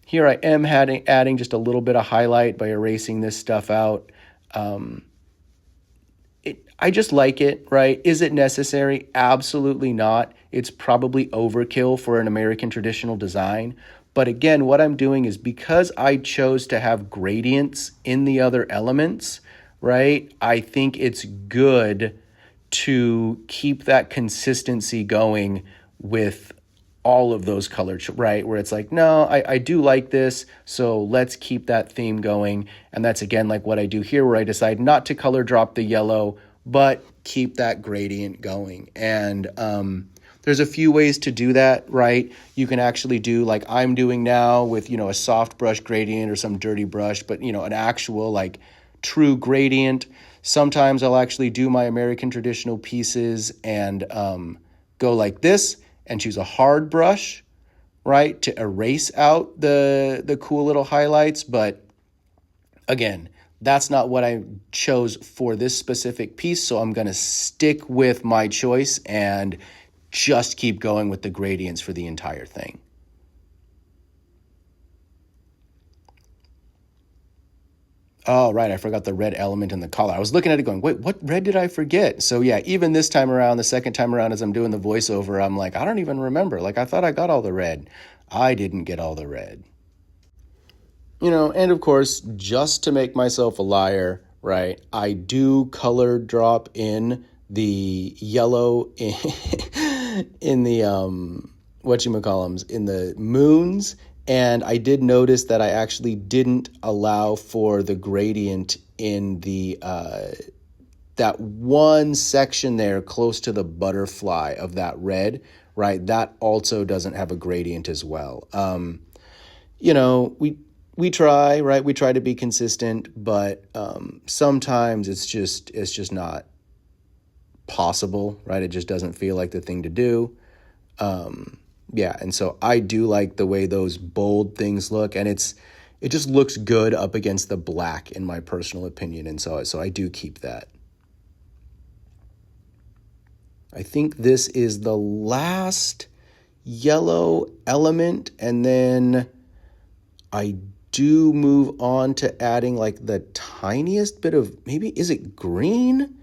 Here I am adding just a little bit of highlight by erasing this stuff out. I just like it, right? Is it necessary? Absolutely not. It's probably overkill for an American traditional design. But again, what I'm doing is because I chose to have gradients in the other elements, right? I think it's good to keep that consistency going with all of those colors, right? Where it's like, no, I do like this, so let's keep that theme going. And that's again like what I do here, where I decide not to color drop the yellow, but keep that gradient going. And there's a few ways to do that, right? You can actually do like I'm doing now with, a soft brush gradient or some dirty brush, but, an actual like true gradient. Sometimes I'll actually do my American traditional pieces and go like this and choose a hard brush, right, to erase out the cool little highlights. But again, that's not what I chose for this specific piece, so I'm going to stick with my choice and just keep going with the gradients for the entire thing. Oh, right, I forgot the red element in the collar. I was looking at it going, wait, what red did I forget? So yeah, even this time around, the second time around as I'm doing the voiceover, I'm like, I don't even remember. Like, I thought I got all the red. I didn't get all the red. And of course, just to make myself a liar, right, I do color drop in the yellow in the whatchamacallums, in the moons. And I did notice that I actually didn't allow for the gradient in the that one section there close to the butterfly of that red, right? That also doesn't have a gradient as well. We try, right? We try to be consistent, but sometimes it's just not possible, right? It just doesn't feel like the thing to do. Yeah, and so I do like the way those bold things look, and it just looks good up against the black, in my personal opinion, and so I do keep that. I think this is the last yellow element, and then I do move on to adding like the tiniest bit of, maybe, is it green?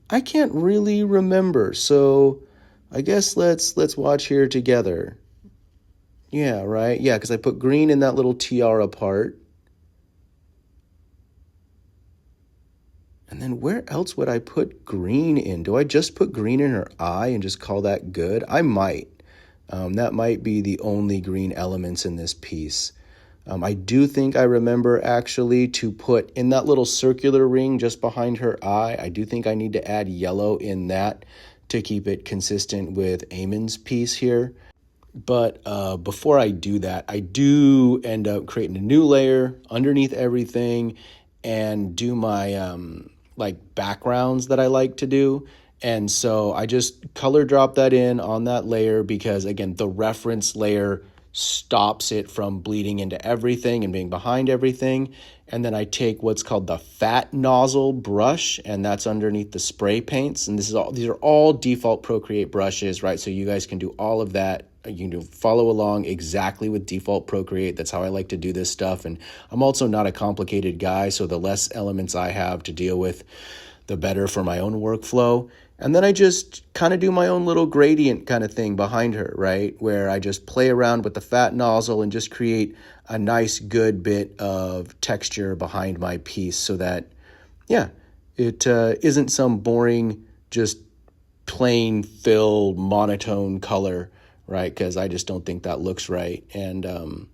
I can't really remember, so I guess let's watch here together. Yeah, right. Yeah, because I put green in that little tiara part. And then where else would I put green in? Do I just put green in her eye and just call that good? I might. That might be the only green elements in this piece. I do think I remember actually to put in that little circular ring just behind her eye. I do think I need to add yellow in that to keep it consistent with Amund's piece here. But before I do that, I do end up creating a new layer underneath everything and do my like backgrounds that I like to do. And so I just color drop that in on that layer because, again, the reference layer stops it from bleeding into everything and being behind everything. And then I take what's called the fat nozzle brush, and that's underneath the spray paints. And these are all default Procreate brushes, right? So you guys can do all of that. You can follow along exactly with default Procreate. That's how I like to do this stuff. And I'm also not a complicated guy, so the less elements I have to deal with, the better for my own workflow. And then I just kind of do my own little gradient kind of thing behind her, right? Where I just play around with the fat nozzle and just create a nice, good bit of texture behind my piece so that, yeah, it isn't some boring, just plain fill, monotone color, right? Because I just don't think that looks right. And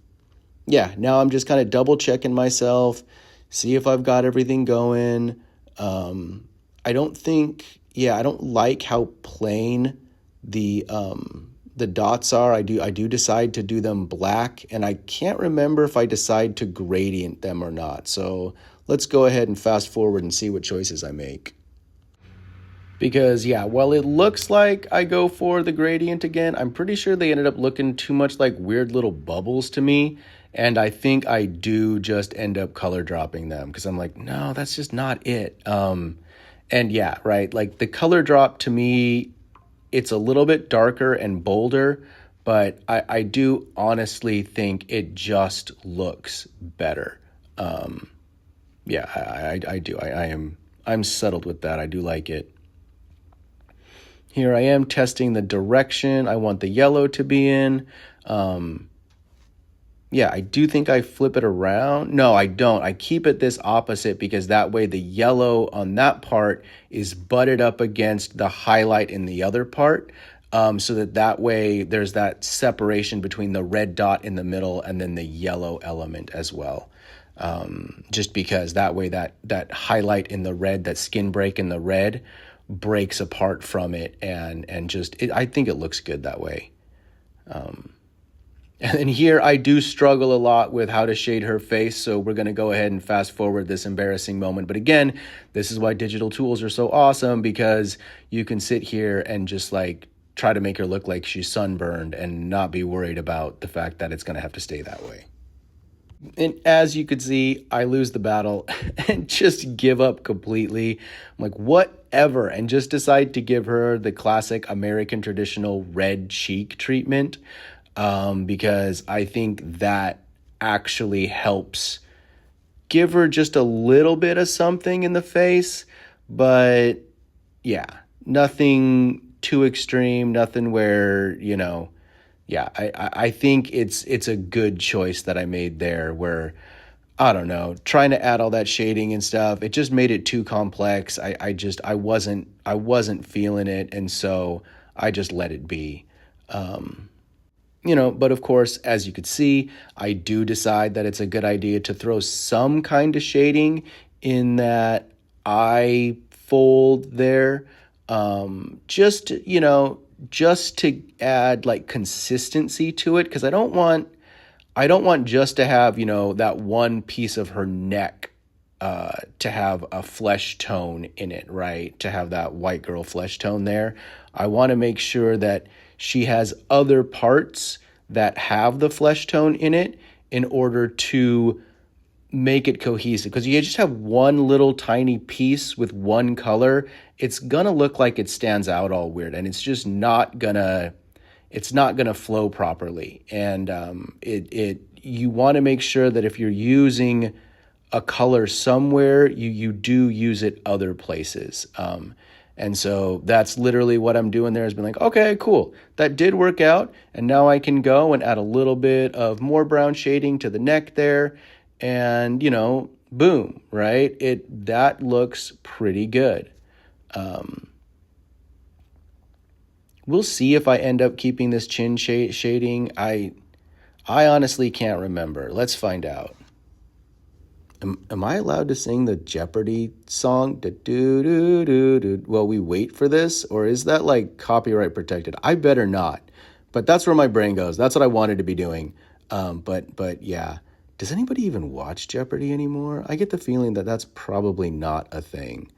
yeah, now I'm just kind of double checking myself, see if I've got everything going. I don't like how plain the dots are. I do decide to do them black, and I can't remember if I decide to gradient them or not. So let's go ahead and fast forward and see what choices I make. Because, yeah, while it looks like I go for the gradient again, I'm pretty sure they ended up looking too much like weird little bubbles to me. And I think I do just end up color dropping them because I'm like, no, that's just not it. And yeah, right, like the color drop to me, it's a little bit darker and bolder, but I do honestly think it just looks better. Yeah, I do. I'm settled with that. I do like it. Here I am testing the direction I want the yellow to be in. Yeah, I do think I flip it around. No, I don't. I keep it this opposite because that way the yellow on that part is butted up against the highlight in the other part. So that way there's that separation between the red dot in the middle and then the yellow element as well. Just because that way that highlight in the red, that skin break in the red, breaks apart from it, and just I think it looks good that way. And here I do struggle a lot with how to shade her face, so we're going to go ahead and fast forward this embarrassing moment. But again, this is why digital tools are so awesome, because you can sit here and just like try to make her look like she's sunburned and not be worried about the fact that it's going to have to stay that way. And as you could see, I lose the battle and just give up completely. I'm like, whatever, and just decide to give her the classic American traditional red cheek treatment, because I think that actually helps give her just a little bit of something in the face. But yeah, nothing too extreme, nothing where, yeah, I think it's a good choice that I made there, where I don't know, trying to add all that shading and stuff, it just made it too complex. I wasn't feeling it, and so I just let it be. But of course, as you could see, I do decide that it's a good idea to throw some kind of shading in that eye fold there. Just to add like consistency to it, because I don't want just to have, that one piece of her neck to have a flesh tone in it, right? To have that white girl flesh tone there. I want to make sure that she has other parts that have the flesh tone in it in order to make it cohesive. Because you just have one little tiny piece with one color, it's gonna look like it stands out all weird, and it's not gonna flow properly. And you want to make sure that if you're using a color somewhere, you do use it other places. And so that's literally what I'm doing there, is been like, okay, cool, that did work out. And now I can go and add a little bit of more brown shading to the neck there. And, boom, right? That looks pretty good. We'll see if I end up keeping this chin shading. I honestly can't remember. Let's find out. Am I allowed to sing the Jeopardy song? Do while we wait for this? Or is that like copyright protected? I better not. But that's where my brain goes. That's what I wanted to be doing. But yeah. Does anybody even watch Jeopardy anymore? I get the feeling that that's probably not a thing.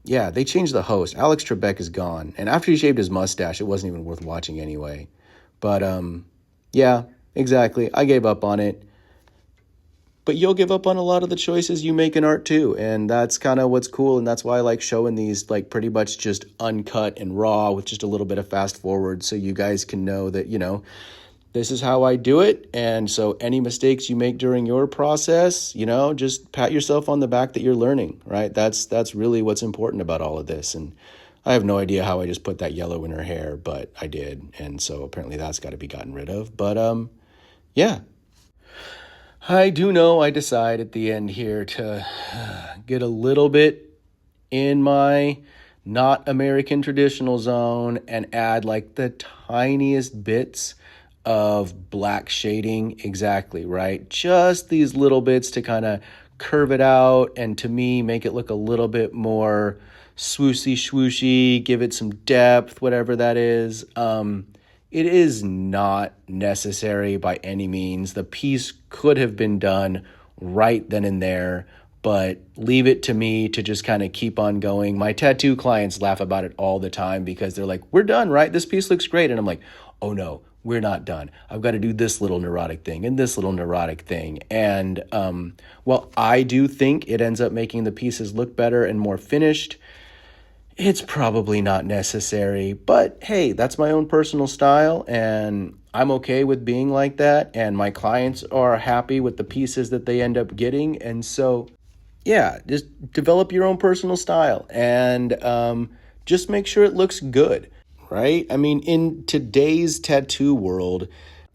Yeah, they changed the host. Alex Trebek is gone. And after he shaved his mustache, it wasn't even worth watching anyway. But yeah, exactly. I gave up on it. But you'll give up on a lot of the choices you make in art too. And that's kind of what's cool. And that's why I like showing these like pretty much just uncut and raw with just a little bit of fast forward, so you guys can know that, this is how I do it. And so any mistakes you make during your process, just pat yourself on the back that you're learning, right? That's really what's important about all of this. And I have no idea how I just put that yellow in her hair, but I did. And so apparently that's got to be gotten rid of. But yeah. I do know I decide at the end here to get a little bit in my not American traditional zone and add like the tiniest bits of black shading. Exactly, right? Just these little bits to kind of curve it out and, to me, make it look a little bit more swooshy swooshy, give it some depth, whatever that is. It is not necessary by any means. The piece could have been done right then and there, but leave it to me to just kind of keep on going. My tattoo clients laugh about it all the time because they're like, we're done, right? This piece looks great. And I'm like, oh no, we're not done. I've got to do this little neurotic thing and this little neurotic thing. And well, I do think it ends up making the pieces look better and more finished. It's probably not necessary, but hey, that's my own personal style, and I'm okay with being like that, and my clients are happy with the pieces that they end up getting. And so, yeah, just develop your own personal style, and just make sure it looks good, right? I mean, in today's tattoo world,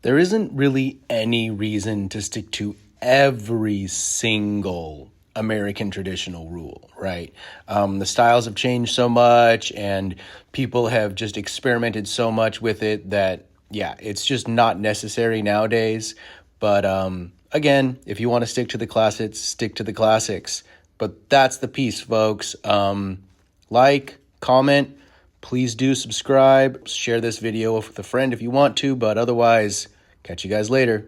There isn't really any reason to stick to every single American traditional rule, right? The styles have changed so much and people have just experimented so much with it that, yeah, it's just not necessary nowadays. But again, if you want to stick to the classics, stick to the classics. But that's the piece, folks. Like, comment, please do subscribe, share this video with a friend if you want to, but otherwise, catch you guys later.